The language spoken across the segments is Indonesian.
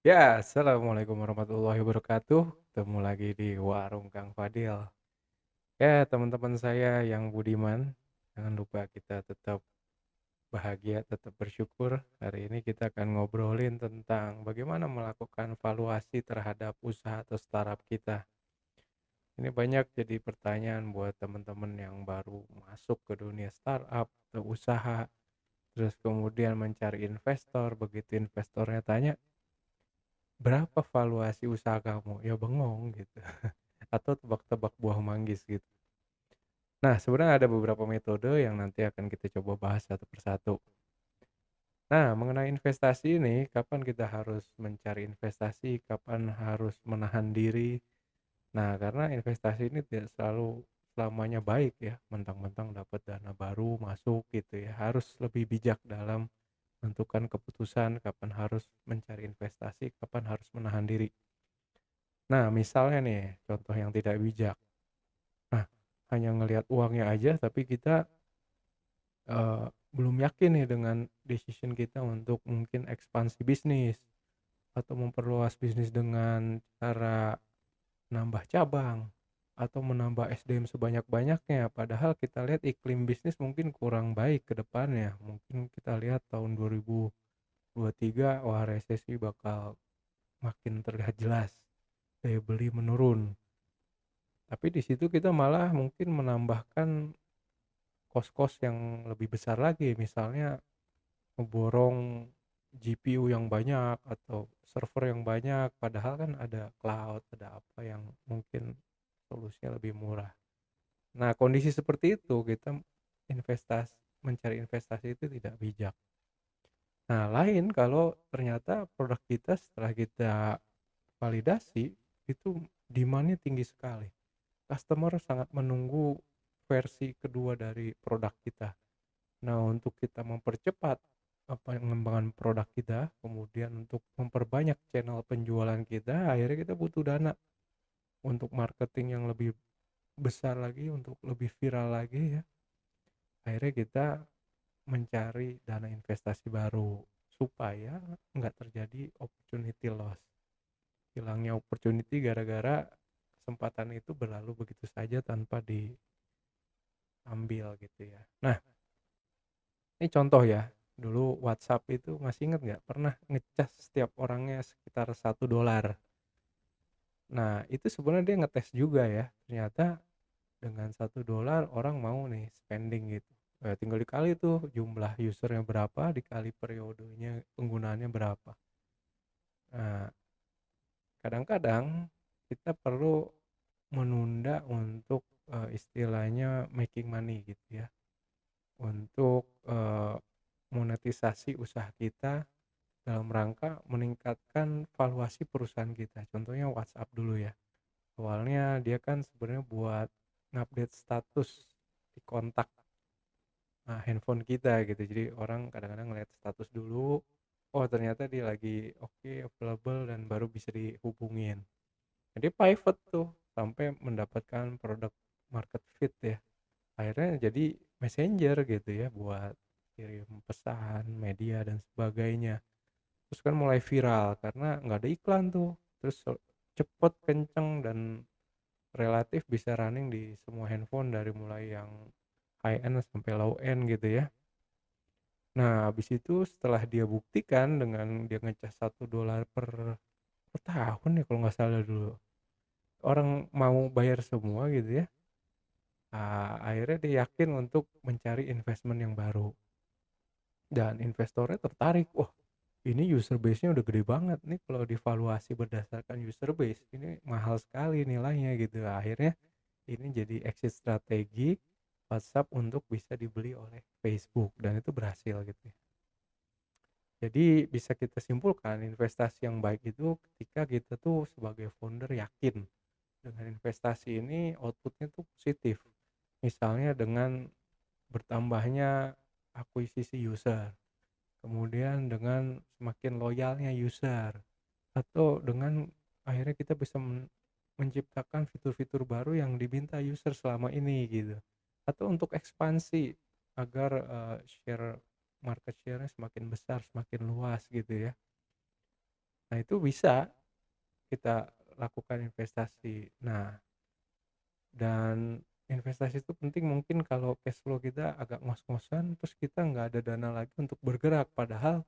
Ya, assalamualaikum warahmatullahi wabarakatuh. Ketemu lagi di warung Kang Fadil. Ya, teman-teman saya yang budiman, jangan lupa kita tetap bahagia, tetap bersyukur. Hari ini kita akan ngobrolin tentang bagaimana melakukan valuasi terhadap usaha atau startup kita. Ini banyak jadi pertanyaan buat teman-teman yang baru masuk ke dunia startup atau usaha, terus kemudian mencari investor. Begitu investornya tanya, berapa valuasi usaha kamu? Ya bengong gitu. Atau tebak-tebak buah manggis gitu. Nah, sebenarnya ada beberapa metode yang nanti akan kita coba bahas satu persatu. Nah, mengenai investasi ini, kapan kita harus mencari investasi, kapan harus menahan diri. Nah, karena investasi ini tidak selalu selamanya baik ya, mentang-mentang dapat dana baru masuk gitu ya. Harus lebih bijak dalam menentukan keputusan kapan harus mencari investasi, kapan harus menahan diri. Nah, misalnya nih, contoh yang tidak bijak. Nah, hanya ngelihat uangnya aja tapi kita belum yakin nih dengan decision kita untuk mungkin ekspansi bisnis atau memperluas bisnis dengan cara nambah cabang atau menambah SDM sebanyak-banyaknya. Padahal kita lihat iklim bisnis mungkin kurang baik ke depannya. Mungkin kita lihat tahun 2023, wah resesi bakal makin terlihat jelas. Daya beli menurun. Tapi di situ kita malah mungkin menambahkan kos-kos yang lebih besar lagi, misalnya ngeborong GPU yang banyak atau server yang banyak, padahal kan ada cloud, ada apa yang mungkin solusinya lebih murah. Nah, kondisi seperti itu kita investasi mencari investasi itu tidak bijak. Nah, lain kalau ternyata produk kita setelah kita validasi itu demand-nya tinggi sekali. Customer sangat menunggu versi kedua dari produk kita. Nah, untuk kita mempercepat pengembangan produk kita, kemudian untuk memperbanyak channel penjualan kita, akhirnya kita butuh dana untuk marketing yang lebih besar lagi, untuk lebih viral lagi ya. Akhirnya kita mencari dana investasi baru supaya nggak terjadi opportunity loss. Hilangnya opportunity gara-gara kesempatan itu berlalu begitu saja tanpa diambil gitu ya. Nah, ini contoh ya, dulu WhatsApp itu masih inget nggak pernah ngecas setiap orangnya sekitar $1. Nah, itu sebenarnya dia ngetes juga ya, ternyata dengan $1 orang mau nih spending gitu. Tinggal dikali tuh jumlah usernya berapa, dikali periodenya penggunaannya berapa. Nah, kadang-kadang kita perlu menunda untuk istilahnya making money gitu ya, untuk monetisasi usaha kita dalam rangka meningkatkan valuasi perusahaan kita. Contohnya WhatsApp dulu ya. Awalnya dia kan sebenarnya buat ngupdate status di kontak handphone kita gitu. Jadi orang kadang-kadang ngeliat status dulu, oh ternyata dia lagi oke, available dan baru bisa dihubungin. Jadi private tuh sampai mendapatkan produk market fit ya. Akhirnya jadi messenger gitu ya buat kirim pesan, media dan sebagainya. Terus kan mulai viral karena nggak ada iklan tuh, terus cepet, kenceng, dan relatif bisa running di semua handphone dari mulai yang high end sampai low end gitu ya. Nah, habis itu setelah dia buktikan dengan dia ngecas $1 per tahun ya kalau nggak salah dulu, orang mau bayar semua gitu ya. Akhirnya dia yakin untuk mencari investment yang baru dan investornya tertarik. Wah, ini user base-nya udah gede banget nih, kalau divaluasi berdasarkan user base ini mahal sekali nilainya gitu. Akhirnya ini jadi exit strategi WhatsApp untuk bisa dibeli oleh Facebook dan itu berhasil gitu ya. Jadi bisa kita simpulkan investasi yang baik itu ketika kita tuh sebagai founder yakin dengan investasi ini outputnya tuh positif. Misalnya dengan bertambahnya akuisisi user, kemudian dengan semakin loyalnya user, atau dengan akhirnya kita bisa menciptakan fitur-fitur baru yang diminta user selama ini gitu, atau untuk ekspansi agar market share-nya semakin besar, semakin luas gitu ya. Nah, itu bisa kita lakukan investasi. Nah, dan investasi itu penting mungkin kalau cash flow kita agak ngos-ngosan, terus kita nggak ada dana lagi untuk bergerak, padahal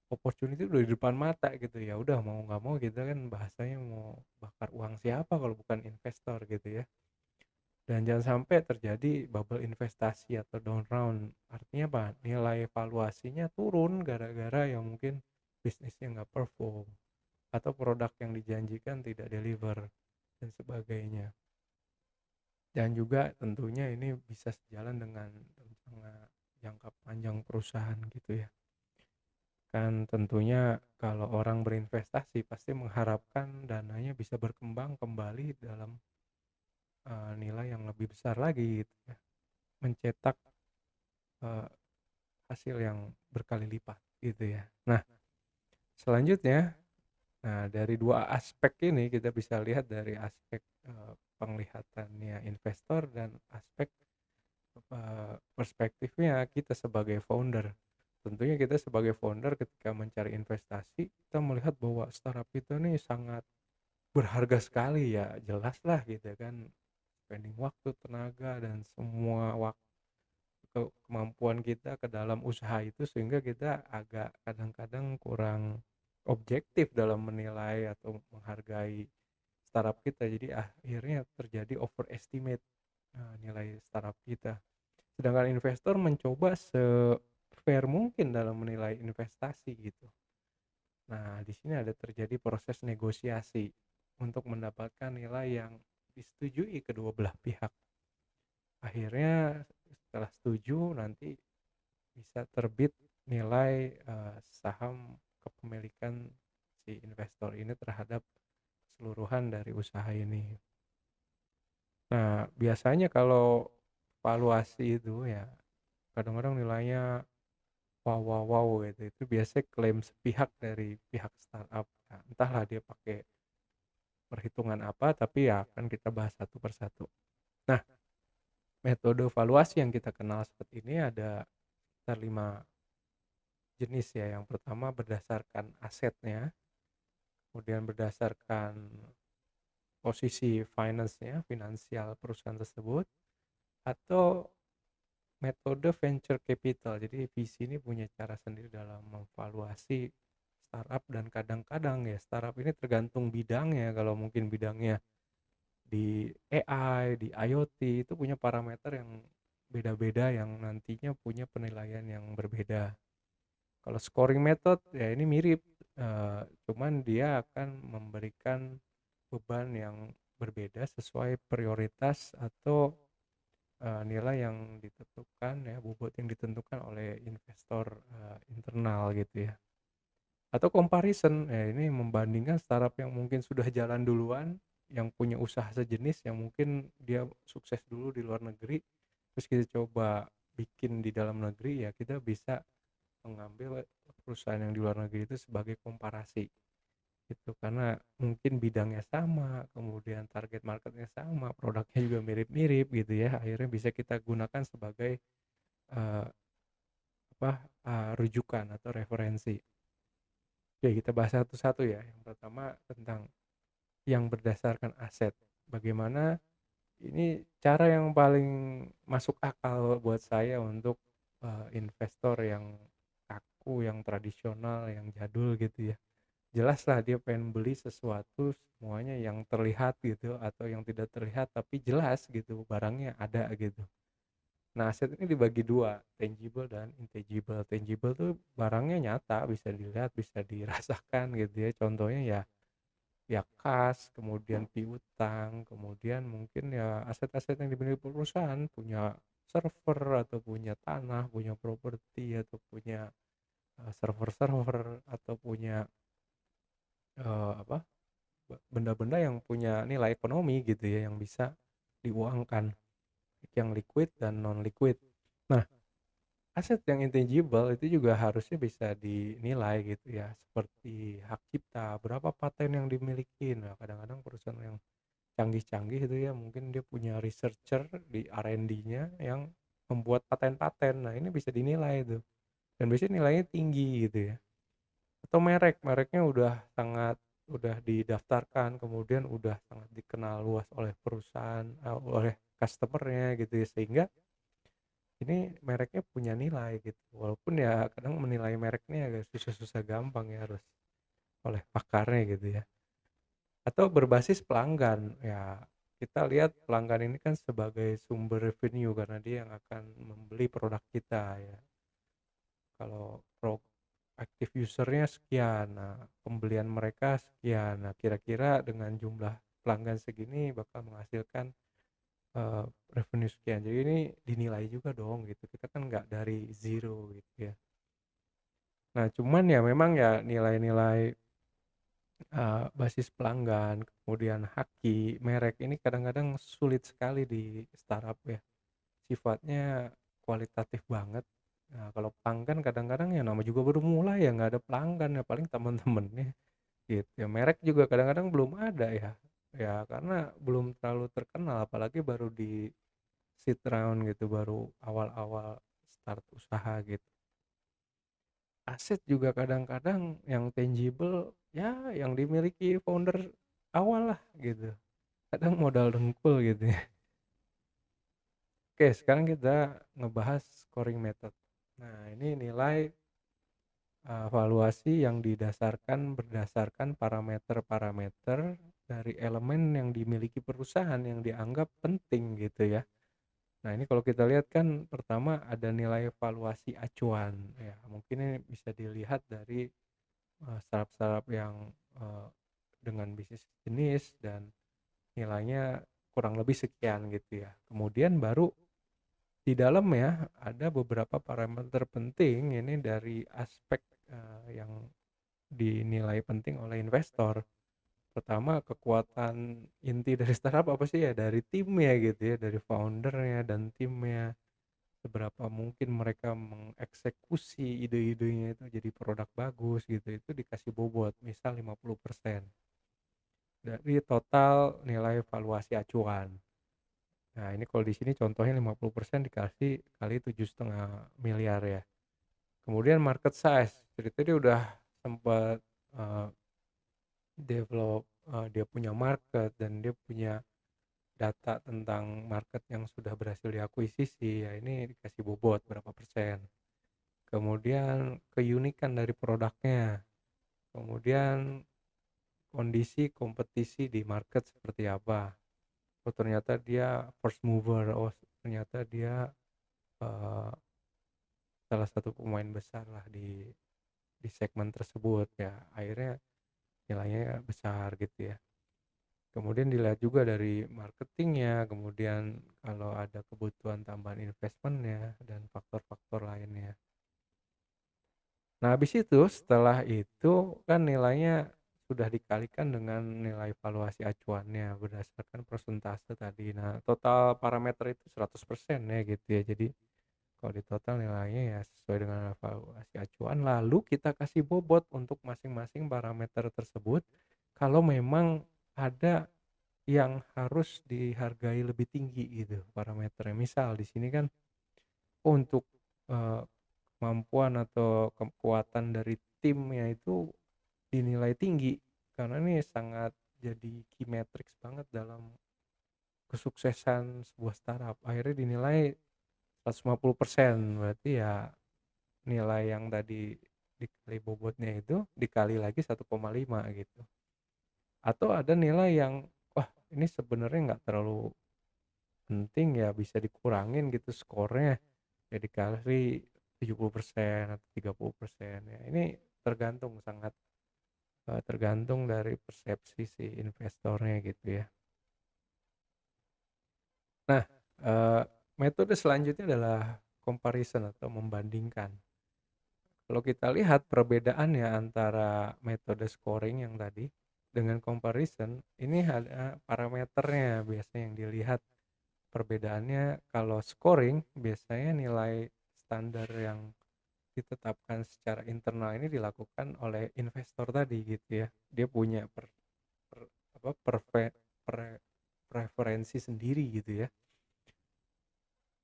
opportunity udah di depan mata gitu. Ya udah mau nggak mau kita kan bahasanya mau bakar uang siapa kalau bukan investor gitu ya. Dan jangan sampai terjadi bubble investasi atau down round. Artinya apa? Nilai valuasinya turun gara-gara yang mungkin bisnisnya nggak perform atau produk yang dijanjikan tidak deliver dan sebagainya. Dan juga tentunya ini bisa sejalan dengan rencana jangka panjang perusahaan gitu ya. Kan tentunya kalau orang berinvestasi pasti mengharapkan dananya bisa berkembang kembali dalam nilai yang lebih besar lagi gitu ya. Mencetak eh, hasil yang berkali lipat gitu ya. Nah, selanjutnya, nah dari dua aspek ini kita bisa lihat dari aspek penglihatannya investor dan aspek perspektifnya kita sebagai founder. Tentunya kita sebagai founder ketika mencari investasi, kita melihat bahwa startup itu nih sangat berharga sekali ya, jelas lah gitu kan, spending waktu, tenaga, dan semua kemampuan kita ke dalam usaha itu, sehingga kita agak kadang-kadang kurang objektif dalam menilai atau menghargai startup kita. Jadi akhirnya terjadi overestimate nilai startup kita. Sedangkan investor mencoba se-fair mungkin dalam menilai investasi gitu. Nah, di sini ada terjadi proses negosiasi untuk mendapatkan nilai yang disetujui kedua belah pihak. Akhirnya setelah setuju nanti bisa terbit nilai saham kepemilikan si investor ini terhadap keseluruhan dari usaha ini. Nah, biasanya kalau valuasi itu ya kadang-kadang nilainya wow wow wow gitu. Itu biasanya klaim sepihak dari pihak startup. Nah, entahlah dia pakai perhitungan apa, tapi ya akan kita bahas satu persatu. Nah, metode valuasi yang kita kenal seperti ini ada sekitar 5 jenis ya. Yang pertama berdasarkan asetnya, kemudian berdasarkan posisi finance-nya, finansial perusahaan tersebut, atau metode venture capital. Jadi VC ini punya cara sendiri dalam memvaluasi startup, dan kadang-kadang ya startup ini tergantung bidangnya. Kalau mungkin bidangnya di AI, di IoT, itu punya parameter yang beda-beda yang nantinya punya penilaian yang berbeda. Kalau scoring method ya ini mirip, cuman dia akan memberikan beban yang berbeda sesuai prioritas atau nilai yang ditentukan ya, bobot yang ditentukan oleh investor internal gitu ya. Atau comparison, ya ini membandingkan startup yang mungkin sudah jalan duluan, yang punya usaha sejenis, yang mungkin dia sukses dulu di luar negeri, terus kita coba bikin di dalam negeri, ya kita bisa mengambil perusahaan yang di luar negeri itu sebagai komparasi gitu, karena mungkin bidangnya sama, kemudian target marketnya sama, produknya juga mirip-mirip gitu ya, akhirnya bisa kita gunakan sebagai eh, rujukan atau referensi. Oke, kita bahas satu-satu ya. Yang pertama tentang yang berdasarkan aset. Bagaimana ini cara yang paling masuk akal buat saya untuk investor yang kaku, yang tradisional, yang jadul gitu ya. Jelas lah dia pengen beli sesuatu semuanya yang terlihat gitu, atau yang tidak terlihat tapi jelas gitu, barangnya ada gitu. Nah, aset ini dibagi dua, tangible dan intangible. Tangible tuh barangnya nyata, bisa dilihat, bisa dirasakan gitu ya. Contohnya ya kas, kemudian piutang, kemudian mungkin ya aset-aset yang dimiliki perusahaan, punya server atau punya tanah, punya properti, atau punya server-server, atau punya apa, benda-benda yang punya nilai ekonomi gitu ya, yang bisa diuangkan, yang liquid dan non liquid. Nah, aset yang intangible itu juga harusnya bisa dinilai gitu ya, seperti hak cipta, berapa paten yang dimiliki. Nah, kadang-kadang perusahaan yang canggih-canggih itu ya mungkin dia punya researcher di R&D-nya yang membuat paten-paten. Nah, ini bisa dinilai itu. Dan biasanya nilainya tinggi gitu ya. atau mereknya udah didaftarkan, kemudian udah sangat dikenal luas oleh perusahaan, oleh customer-nya gitu ya, sehingga ini mereknya punya nilai gitu. Walaupun ya kadang menilai mereknya agak susah-susah gampang ya, harus oleh pakarnya gitu ya. Atau berbasis pelanggan, ya kita lihat pelanggan ini kan sebagai sumber revenue karena dia yang akan membeli produk kita ya. Kalau active usernya sekian, nah pembelian mereka sekian, nah kira-kira dengan jumlah pelanggan segini bakal menghasilkan eh, revenue sekian. Jadi ini dinilai juga dong gitu, kita kan nggak dari zero gitu ya. Nah cuman ya memang ya nilai-nilai basis pelanggan, kemudian haki, merek ini kadang-kadang sulit sekali di startup ya. Sifatnya kualitatif banget. Nah, kalau pelanggan kadang-kadang ya nama juga baru mulai ya nggak ada pelanggan ya paling teman-temannya gitu ya. Merek juga kadang-kadang belum ada ya. Ya karena belum terlalu terkenal apalagi baru di seed round gitu, baru awal-awal start usaha gitu. Aset juga kadang-kadang yang tangible ya yang dimiliki founder awal lah gitu. Kadang modal dengkul gitu ya. Oke, sekarang kita ngebahas scoring method. Nah, ini nilai valuasi yang berdasarkan parameter-parameter dari elemen yang dimiliki perusahaan yang dianggap penting gitu ya. Nah, ini kalau kita lihat kan pertama ada nilai valuasi acuan ya. Mungkin ini bisa dilihat dari startup-startup yang eh, dengan bisnis jenis dan nilainya kurang lebih sekian gitu ya. Kemudian baru di dalam ya ada beberapa parameter penting ini dari aspek yang dinilai penting oleh investor. Pertama, kekuatan inti dari startup apa sih ya? Dari timnya gitu ya, dari foundernya dan timnya. Seberapa mungkin mereka mengeksekusi ide-idenya itu jadi produk bagus gitu. Itu dikasih bobot, misal 50% dari total nilai valuasi acuan. Nah, ini kalau di sini contohnya 50% dikasih kali 7,5 miliar ya. Kemudian market size, jadi dia udah sempat uh, develop, dia punya market dan dia punya data tentang market yang sudah berhasil diakuisisi, ya ini dikasih bobot berapa persen. Kemudian keunikan dari produknya, kemudian kondisi kompetisi di market seperti apa. Oh ternyata dia first mover, oh ternyata dia uh, salah satu pemain besar lah di segmen tersebut ya, akhirnya nilainya besar gitu ya. Kemudian dilihat juga dari marketingnya, kemudian kalau ada kebutuhan tambahan investmentnya dan faktor-faktor lainnya. Nah habis itu setelah itu kan nilainya sudah dikalikan dengan nilai valuasi acuannya berdasarkan persentase tadi. Nah total parameter itu 100% ya gitu ya. Jadi kalau di total nilainya ya sesuai dengan valuasi acuan, lalu kita kasih bobot untuk masing-masing parameter tersebut. Kalau memang ada yang harus dihargai lebih tinggi gitu parameternya. Misal di sini kan untuk eh, kemampuan atau kekuatan dari timnya itu dinilai tinggi karena ini sangat jadi key metrics banget dalam kesuksesan sebuah startup. Akhirnya dinilai 150%, berarti ya nilai yang tadi dikali bobotnya itu dikali lagi 1,5 gitu. Atau ada nilai yang wah ini sebenarnya nggak terlalu penting ya bisa dikurangin gitu skornya ya dikali 70% atau 30% ya. Ini sangat tergantung dari persepsi si investornya gitu ya. Nah, eh, metode selanjutnya adalah comparison atau membandingkan. Kalau kita lihat perbedaannya antara metode scoring yang tadi dengan comparison, ini ada parameternya biasanya yang dilihat. Perbedaannya kalau scoring biasanya nilai standar yang ditetapkan secara internal ini dilakukan oleh investor tadi gitu ya. Dia punya per- apa preferensi sendiri gitu ya.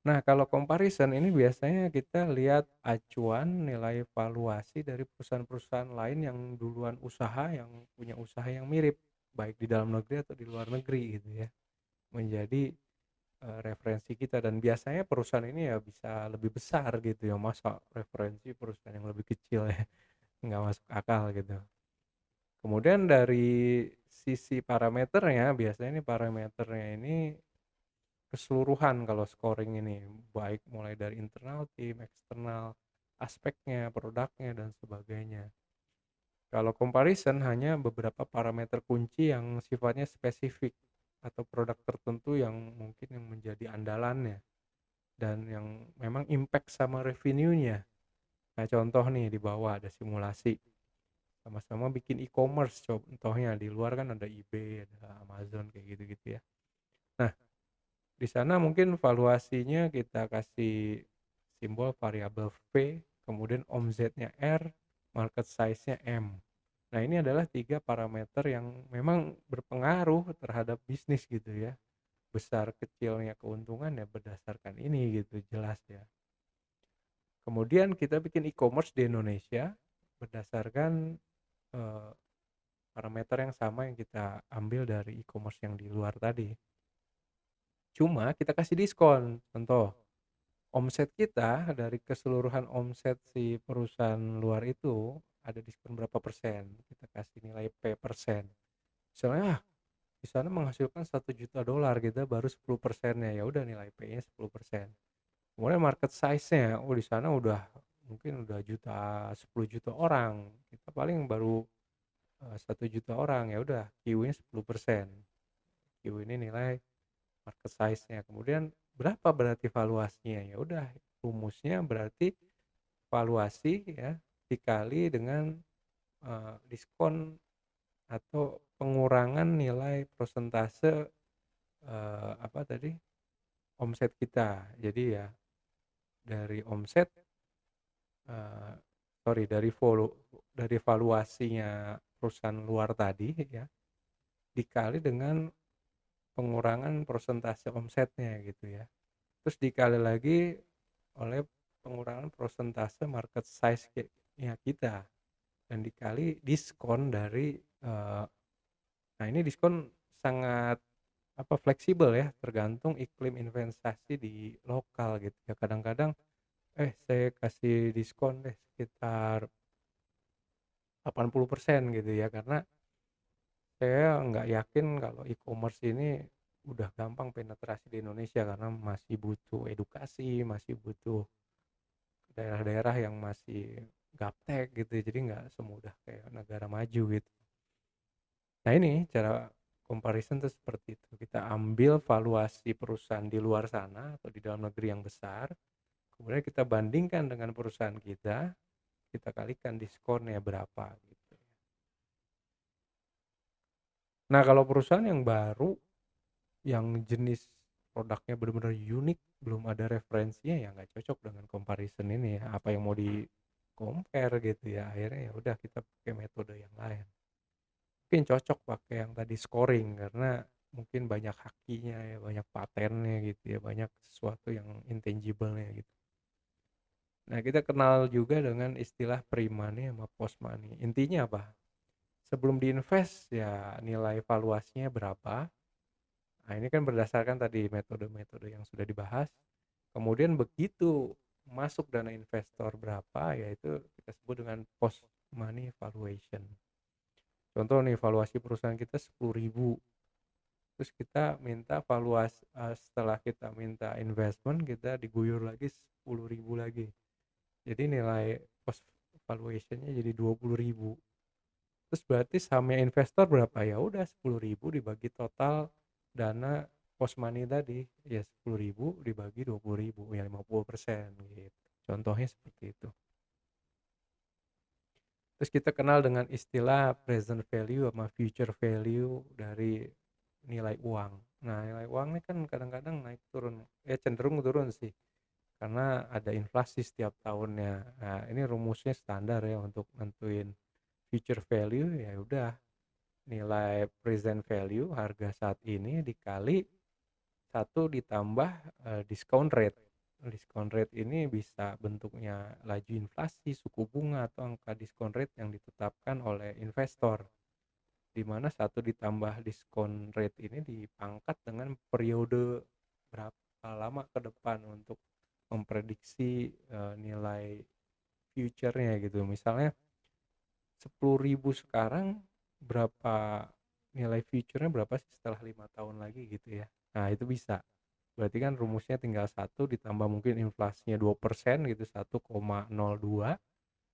Nah, kalau comparison ini biasanya kita lihat acuan nilai valuasi dari perusahaan-perusahaan lain yang duluan usaha, yang punya usaha yang mirip, baik di dalam negeri atau di luar negeri gitu ya, menjadi, referensi kita. Dan biasanya perusahaan ini ya bisa lebih besar gitu ya, masa referensi perusahaan yang lebih kecil ya, nggak masuk akal gitu. Kemudian dari sisi parameternya, biasanya ini parameternya ini keseluruhan kalau scoring ini, baik mulai dari internal tim, eksternal, aspeknya, produknya, dan sebagainya. Kalau comparison hanya beberapa parameter kunci yang sifatnya spesifik atau produk tertentu yang mungkin yang menjadi andalannya dan yang memang impact sama revenue-nya. Nah, contoh nih di bawah ada simulasi. Sama-sama bikin e-commerce, contohnya di luar kan ada eBay, ada Amazon kayak gitu-gitu ya. Nah, di sana mungkin valuasinya kita kasih simbol variabel V, kemudian omzetnya R, market size-nya M. Nah, ini adalah 3 parameter yang memang berpengaruh terhadap bisnis gitu ya. Besar kecilnya keuntungan ya berdasarkan ini gitu, jelas ya. Kemudian kita bikin e-commerce di Indonesia berdasarkan eh, parameter yang sama yang kita ambil dari e-commerce yang di luar tadi. Cuma kita kasih diskon. Contoh, omset kita dari keseluruhan omset si perusahaan luar itu ada diskon berapa persen. Kita kasih nilai P persen. Misalnya di sana menghasilkan $1 juta, kita baru 10 persennya, ya udah nilai P-nya 10%. Kemudian market size-nya, di sana udah mungkin udah 10 juta orang, kita paling baru 1 juta orang, ya udah Q-nya 10%. Q ini nilai market size-nya. Kemudian berapa berarti valuasinya? Ya udah rumusnya berarti valuasi ya dikali dengan diskon atau pengurangan nilai persentase apa tadi? Omset kita. Jadi ya dari omset eh, sorry dari valuasinya perusahaan luar tadi ya dikali dengan pengurangan persentase omsetnya gitu ya. Terus dikali lagi oleh pengurangan persentase market size-nya kita dan dikali diskon dari nah ini diskon sangat fleksibel ya, tergantung iklim investasi di lokal gitu ya. Kadang-kadang saya kasih diskon deh sekitar 80% gitu ya, karena saya nggak yakin kalau e-commerce ini udah gampang penetrasi di Indonesia karena masih butuh edukasi, masih butuh daerah-daerah yang masih gaptek gitu ya, jadi nggak semudah kayak negara maju gitu. Nah, ini cara comparison tuh seperti itu. Kita ambil valuasi perusahaan di luar sana atau di dalam negeri yang besar, kemudian kita bandingkan dengan perusahaan kita kalikan diskonnya berapa gitu. Nah, kalau perusahaan yang baru, yang jenis produknya benar-benar unik, belum ada referensinya, ya nggak cocok dengan comparison ini ya. Apa yang mau di compare gitu ya, akhirnya ya udah kita pakai metode yang lain. Mungkin cocok pakai yang tadi scoring karena mungkin banyak hakinya ya, banyak patennya gitu ya, banyak sesuatu yang intangible-nya gitu. Nah, kita kenal juga dengan istilah pre-money sama post-money. Intinya apa? Sebelum diinvest ya nilai valuasinya berapa. Nah, ini kan berdasarkan tadi metode-metode yang sudah dibahas. Kemudian begitu masuk dana investor berapa, yaitu kita sebut dengan post-money valuation. Contoh nih, valuasi perusahaan kita 10.000. Terus kita minta valuasi, setelah kita minta investment, kita diguyur lagi 10.000 lagi. Jadi nilai post valuation-nya jadi 20.000. Terus berarti sahamnya investor berapa? Ya udah 10.000 dibagi total dana post money tadi, ya 10.000 dibagi 20.000, ya 50% gitu. Contohnya seperti itu. Terus kita kenal dengan istilah present value sama future value dari nilai uang. Nah, nilai uang ini kan kadang-kadang naik turun, cenderung turun sih, karena ada inflasi setiap tahunnya. Nah, ini rumusnya standar ya untuk nentuin future value, ya udah nilai present value harga saat ini dikali 1 ditambah discount rate. Diskon rate ini bisa bentuknya laju inflasi, suku bunga, atau angka diskon rate yang ditetapkan oleh investor, di mana satu ditambah diskon rate ini dipangkat dengan periode berapa lama ke depan untuk memprediksi nilai future-nya gitu. Misalnya 10.000 sekarang, berapa nilai future-nya berapa sih setelah 5 tahun lagi gitu ya. Nah itu bisa. Berarti kan rumusnya tinggal satu ditambah mungkin inflasinya 2% gitu, 1,02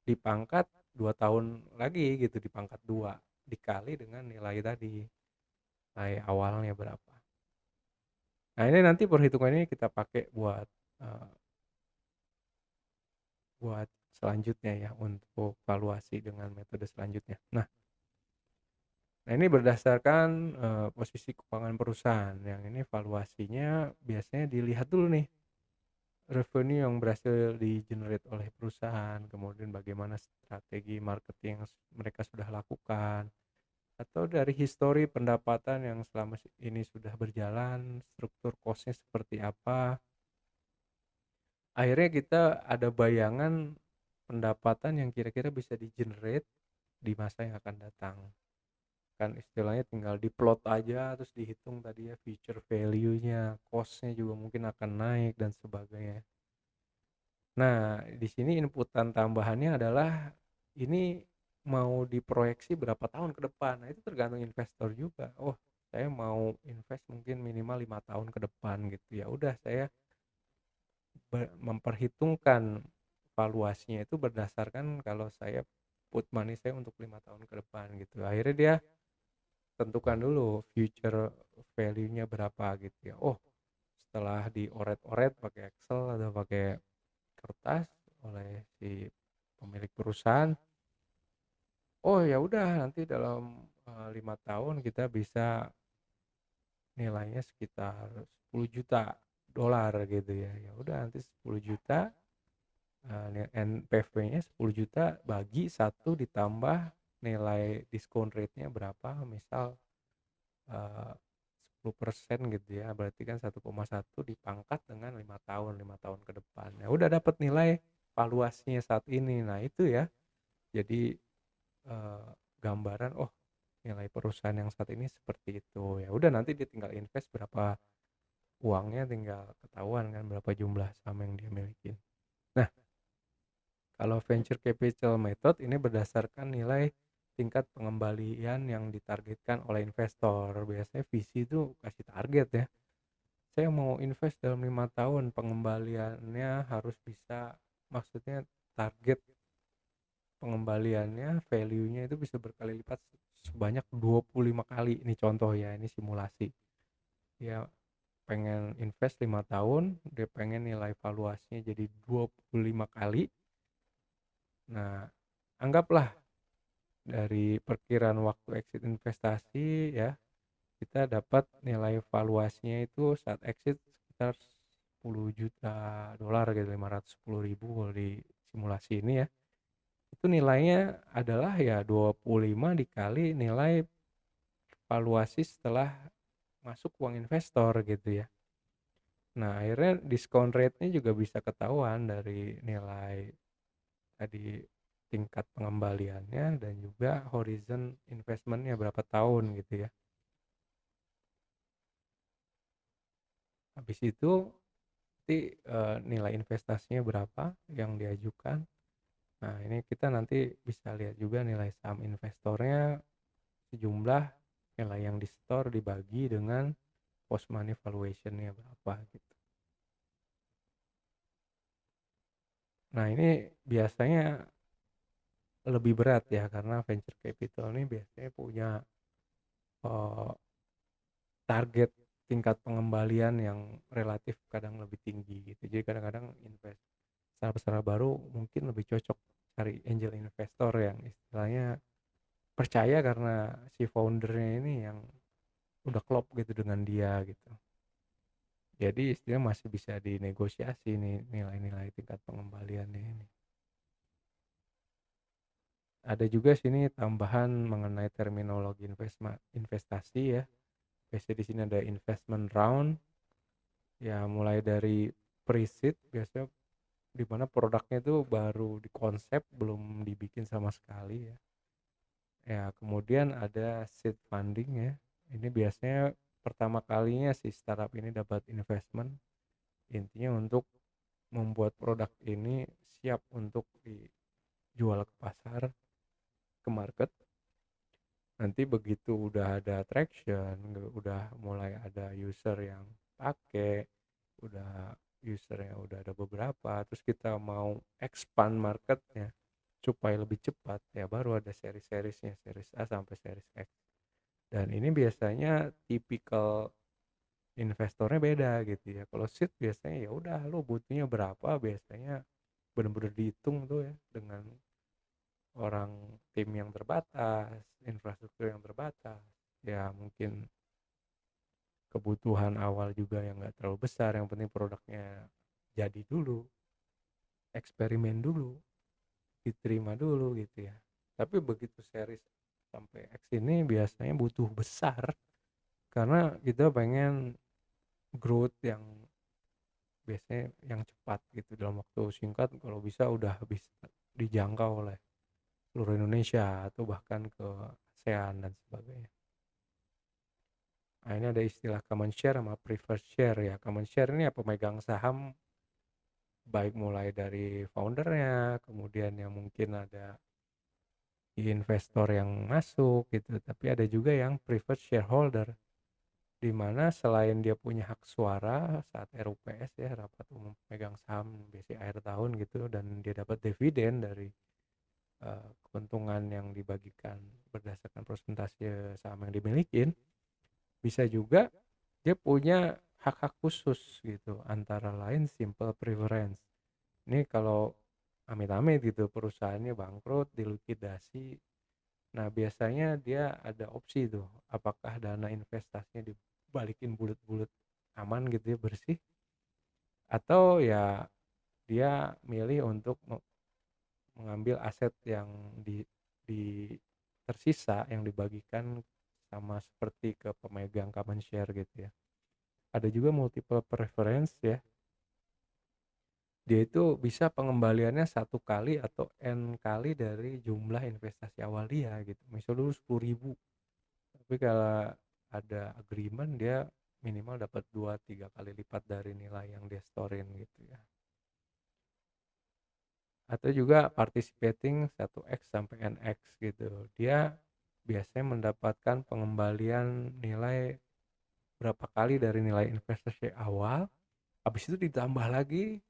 dipangkat 2 tahun lagi gitu, dipangkat 2 dikali dengan nilai tadi, nilai awalnya berapa. Nah ini nanti perhitungannya kita pakai eh, buat selanjutnya ya, untuk valuasi dengan metode selanjutnya. Nah ini berdasarkan posisi keuangan perusahaan. Yang ini valuasinya biasanya dilihat dulu nih, revenue yang berhasil di-generate oleh perusahaan, kemudian bagaimana strategi marketing yang mereka sudah lakukan, atau dari histori pendapatan yang selama ini sudah berjalan, struktur cost-nya seperti apa. Akhirnya kita ada bayangan pendapatan yang kira-kira bisa di-generate di masa yang akan datang. Kan istilahnya tinggal diplot aja, terus dihitung tadi ya future value-nya, cost-nya juga mungkin akan naik dan sebagainya. Nah, di sini inputan tambahannya adalah ini mau diproyeksi berapa tahun ke depan. Nah, itu tergantung investor juga. Oh, saya mau invest mungkin minimal 5 tahun ke depan gitu. Ya udah, saya memperhitungkan valuasinya itu berdasarkan kalau saya put money saya untuk 5 tahun ke depan gitu. Akhirnya dia tentukan dulu future value-nya berapa gitu ya. Oh, setelah dioret-oret pakai Excel atau pakai kertas oleh si pemilik perusahaan, oh ya udah nanti dalam 5 tahun kita bisa nilainya sekitar 10 juta dolar gitu ya. Ya udah nanti 10 juta, NPV-nya 10 juta bagi satu ditambah nilai diskon rate-nya berapa, misal 10% gitu ya, berarti kan 1,1 dipangkat dengan 5 tahun ke depan. Ya udah dapat nilai valuasinya saat ini. Nah itu ya, jadi eh, gambaran, oh nilai perusahaan yang saat ini seperti itu. Ya udah nanti dia tinggal invest berapa uangnya, tinggal ketahuan kan berapa jumlah saham yang dia miliki. Nah, kalau venture capital method ini berdasarkan nilai tingkat pengembalian yang ditargetkan oleh investor. Biasanya VC itu kasih target ya. Saya mau invest dalam 5 tahun, pengembaliannya harus bisa, maksudnya target pengembaliannya, value-nya itu bisa berkali lipat sebanyak 25 kali. Ini contoh ya, ini simulasi. Ya pengen invest 5 tahun, dia pengen nilai valuasinya jadi 25 kali. Nah, anggaplah dari perkiraan waktu exit investasi ya, kita dapat nilai valuasinya itu saat exit sekitar 10 juta dolar gitu, 510.000 kalau di simulasi ini ya. Itu nilainya adalah ya 25 dikali nilai valuasi setelah masuk uang investor gitu ya. Nah, akhirnya diskon rate-nya juga bisa ketahuan dari nilai tadi, tingkat pengembaliannya, dan juga horizon investmentnya berapa tahun gitu ya. Habis itu nanti nilai investasinya berapa yang diajukan. Nah, ini kita nanti bisa lihat juga nilai saham investornya, sejumlah nilai yang di store dibagi dengan post money valuation-nya berapa gitu. Nah, ini biasanya lebih berat ya, karena venture capital ini biasanya punya uh, target tingkat pengembalian yang relatif kadang lebih tinggi gitu. Jadi kadang-kadang besar baru mungkin lebih cocok cari angel investor yang istilahnya percaya karena si foundernya ini yang udah klop gitu dengan dia gitu. Jadi istilahnya masih bisa dinegosiasi nih nilai-nilai tingkat pengembaliannya ini. Ada juga sini tambahan mengenai terminologi investasi ya. Biasanya di sini ada investment round, ya mulai dari pre-seed biasanya di mana produknya itu baru dikonsep, belum dibikin sama sekali ya. Ya, kemudian ada seed funding ya. Ini biasanya pertama kalinya si startup ini dapat investment, intinya untuk membuat produk ini siap untuk dijual ke pasar, ke market. Nanti begitu udah ada traction, udah mulai ada user yang pakai, udah usernya udah ada beberapa, terus kita mau expand marketnya supaya lebih cepat, ya baru ada seri-serisnya, series A sampai series X. Dan ini biasanya tipikal investornya beda gitu ya. Kalau seed biasanya ya udah lo butuhnya berapa, biasanya benar-benar dihitung tuh ya, dengan orang tim yang terbatas, infrastruktur yang terbatas, ya mungkin kebutuhan awal juga yang nggak terlalu besar, yang penting produknya jadi dulu, eksperimen dulu, diterima dulu gitu ya. Tapi begitu series sampai X ini biasanya butuh besar, karena kita pengen growth yang biasanya yang cepat gitu, dalam waktu singkat kalau bisa udah bisa dijangkau oleh seluruh Indonesia atau bahkan ke ASEAN dan sebagainya. Nah, ini ada istilah common share sama preferred share ya. Common share ini ya pemegang saham, baik mulai dari foundernya, kemudian yang mungkin ada investor yang masuk gitu, tapi ada juga yang preferred shareholder, di mana selain dia punya hak suara saat RUPS ya, rapat umum pemegang saham biasanya akhir tahun gitu, dan dia dapat dividen dari keuntungan yang dibagikan berdasarkan persentase saham yang dimiliki, bisa juga dia punya hak-hak khusus gitu, antara lain simple preference. Ini kalau amit-amit gitu perusahaannya bangkrut, dilikuidasi, nah biasanya dia ada opsi tuh, apakah dana investasinya dibalikin bulat-bulat aman gitu ya, bersih, atau ya dia milih untuk mengambil aset yang di tersisa yang dibagikan sama seperti ke pemegang common share gitu ya. Ada juga multiple preference ya, dia itu bisa pengembaliannya 1 kali atau n kali dari jumlah investasi awal dia gitu. Misal dulu 10.000, tapi kalau ada agreement dia minimal dapat 2-3 kali lipat dari nilai yang dia storein gitu ya. Atau juga participating 1x sampai nx gitu, dia biasanya mendapatkan pengembalian nilai berapa kali dari nilai investasi awal, habis itu ditambah lagi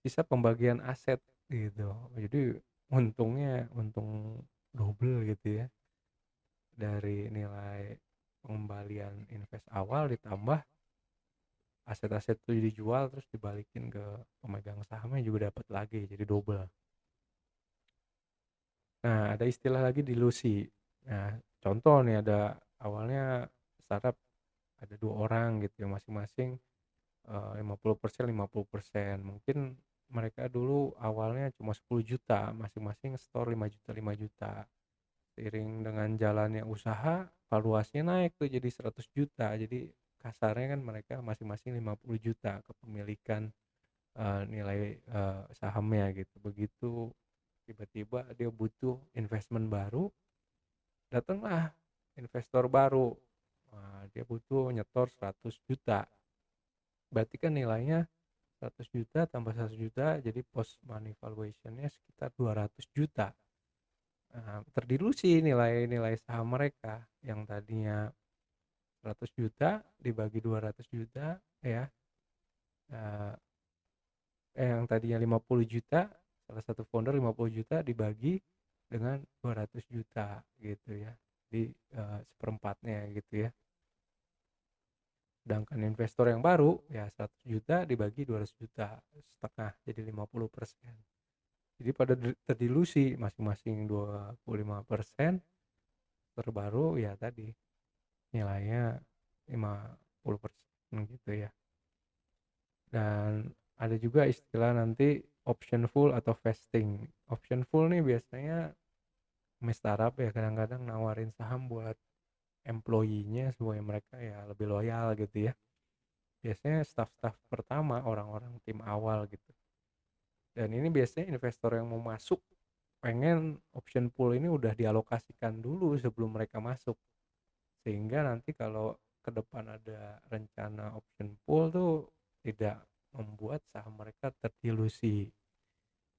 sisa pembagian aset gitu. Jadi untungnya untung double gitu ya, dari nilai pengembalian invest awal ditambah aset-aset itu dijual terus dibalikin ke pemegang sahamnya juga dapat lagi, jadi double. Nah, ada istilah lagi dilusi. Nah, contoh nih, ada awalnya startup ada 2 orang gitu ya, masing-masing 50%, 50%. Mungkin mereka dulu awalnya cuma 10 juta, masing-masing store 5 juta, 5 juta. Seiring dengan jalannya usaha, valuasinya naik tuh jadi 100 juta. Jadi kasarnya kan mereka masing-masing 50 juta kepemilikan nilai sahamnya gitu. Begitu tiba-tiba dia butuh investment baru, datanglah investor baru. Nah, dia butuh nyetor 100 juta. Berarti kan nilainya 100 juta tambah 100 juta, jadi post money valuation-nya sekitar 200 juta. Nah, terdilusi nilai saham mereka yang tadinya 100 juta dibagi 200 juta ya. Eh, yang tadinya 50 juta, salah satu founder 50 juta dibagi dengan 200 juta gitu ya. Di seperempatnya gitu ya. Sedangkan investor yang baru ya 100 juta dibagi 200 juta, setengah, jadi 50%. Jadi pada terdilusi masing-masing 25%, terbaru ya tadi nilainya 50% gitu ya. Dan ada juga istilah nanti option full atau vesting. Option full nih biasanya startup ya kadang-kadang nawarin saham buat employee-nya supaya mereka ya lebih loyal gitu ya. biasanya staf-staf pertama, orang-orang tim awal gitu. Dan ini biasanya investor yang mau masuk pengen option pool ini udah dialokasikan dulu sebelum mereka masuk. Sehingga nanti kalau ke depan ada rencana option pool tuh tidak membuat saham mereka terdilusi.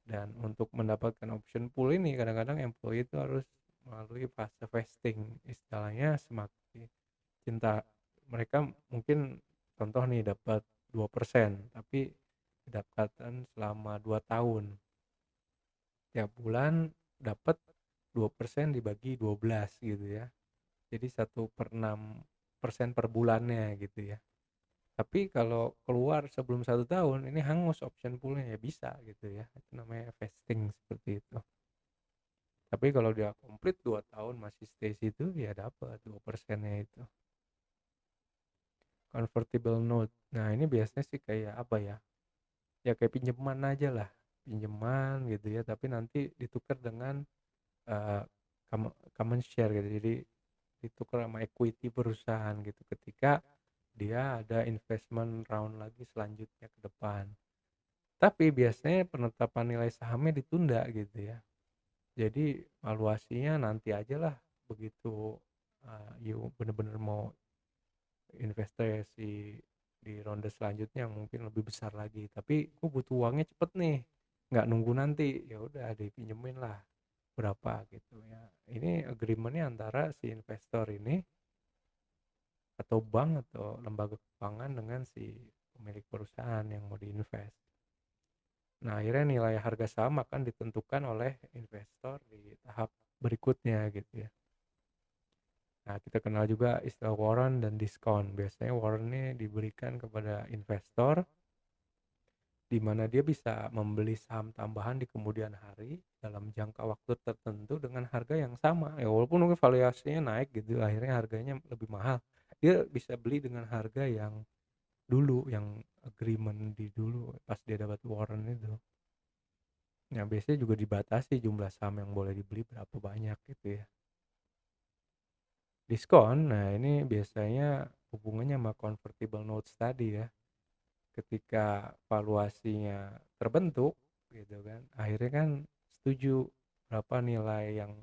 Dan untuk mendapatkan option pool ini kadang-kadang employee itu harus melalui fase vesting, istilahnya semakin cinta mereka mungkin contoh nih dapat 2% tapi kedapatan selama 2 tahun, tiap bulan dapat 2% dibagi 12 gitu ya, jadi 1/6% per bulannya gitu ya. Tapi kalau keluar sebelum 1 tahun ini hangus option poolnya ya bisa gitu ya, itu namanya vesting seperti itu. Tapi kalau dia komplit 2 tahun masih stay situ ya dapat 2%-nya itu. Convertible note. Nah, ini biasanya sih kayak apa ya? Ya kayak pinjaman aja lah. Pinjaman gitu ya, tapi nanti ditukar dengan eh, common share gitu. Jadi ditukar sama equity perusahaan gitu ketika dia ada investment round lagi selanjutnya ke depan. Tapi biasanya penetapan nilai sahamnya ditunda gitu ya. Jadi valuasinya nanti aja lah begitu you bener-bener mau investasi di ronde selanjutnya yang mungkin lebih besar lagi. Tapi gue butuh uangnya cepet nih, nggak nunggu nanti. Ya udah dipinjemin lah berapa gitu ya. Ini agreementnya antara si investor ini atau bank atau lembaga keuangan dengan si pemilik perusahaan yang mau diinvest. Nah, akhirnya nilai harga saham akan ditentukan oleh investor di tahap berikutnya gitu ya. Nah, kita kenal juga istilah warrant dan diskon. Biasanya warrant ini diberikan kepada investor di mana dia bisa membeli saham tambahan di kemudian hari dalam jangka waktu tertentu dengan harga yang sama. Ya walaupun mungkin valuasinya naik gitu, akhirnya harganya lebih mahal. Dia bisa beli dengan harga yang dulu, yang agreement di dulu pas dia dapat warrant itu. Nah, biasanya juga dibatasi jumlah saham yang boleh dibeli berapa banyak gitu ya. Diskon, nah ini biasanya hubungannya sama convertible notes tadi ya. Ketika valuasinya terbentuk gitu kan, akhirnya kan setuju berapa nilai yang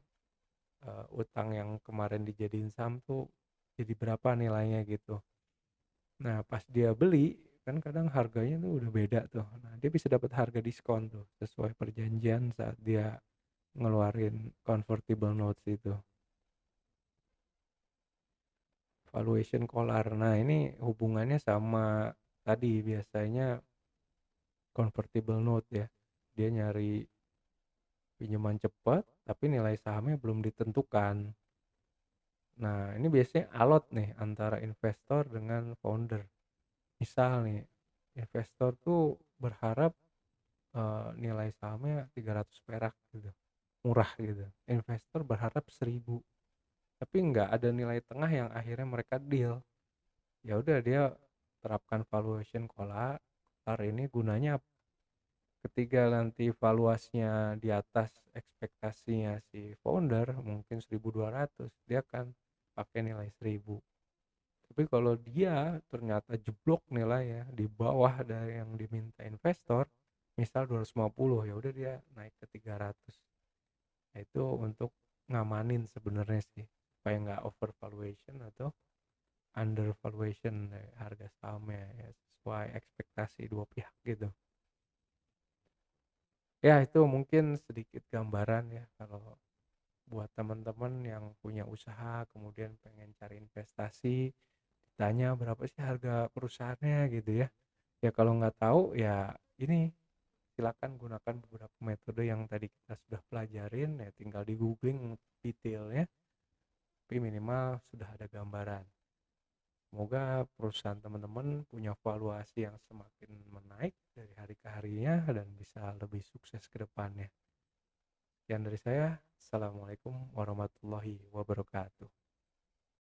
utang yang kemarin dijadiin saham tuh jadi berapa nilainya gitu. Nah, pas dia beli kan kadang harganya tuh udah beda tuh. Nah, dia bisa dapat harga diskon tuh sesuai perjanjian saat dia ngeluarin convertible notes itu. Valuation collar. Nah, ini hubungannya sama tadi biasanya convertible note ya. Dia nyari pinjaman cepat tapi nilai sahamnya belum ditentukan. Nah, ini biasanya alot nih antara investor dengan founder. Misal nih, investor tuh berharap nilai sahamnya 300 perak gitu. Murah gitu. Investor berharap 1.000. Tapi nggak ada nilai tengah yang akhirnya mereka deal. Ya udah dia terapkan valuation collar ini gunanya ketika nanti valuasinya di atas ekspektasinya si founder mungkin 1.200 dia akan pakai nilai 1.000. Tapi kalau dia ternyata jeblok nilai ya di bawah dari yang diminta investor misal 250, ya udah dia naik ke 300. Nah, itu untuk ngamanin sebenarnya sih supaya nggak overvaluation atau undervaluation harga sahamnya ya, sesuai ekspektasi dua pihak gitu. Ya, itu mungkin sedikit gambaran ya kalau buat teman-teman yang punya usaha kemudian pengen cari investasi, ditanya berapa sih harga perusahaannya gitu ya. Ya kalau nggak tahu ya ini silakan gunakan beberapa metode yang tadi kita sudah pelajarin ya, tinggal di googling detailnya, tapi minimal sudah ada gambaran. Semoga perusahaan teman-teman punya valuasi yang semakin menaik dari hari ke harinya dan bisa lebih sukses ke depannya. Sekian dari saya. Assalamualaikum warahmatullahi wabarakatuh.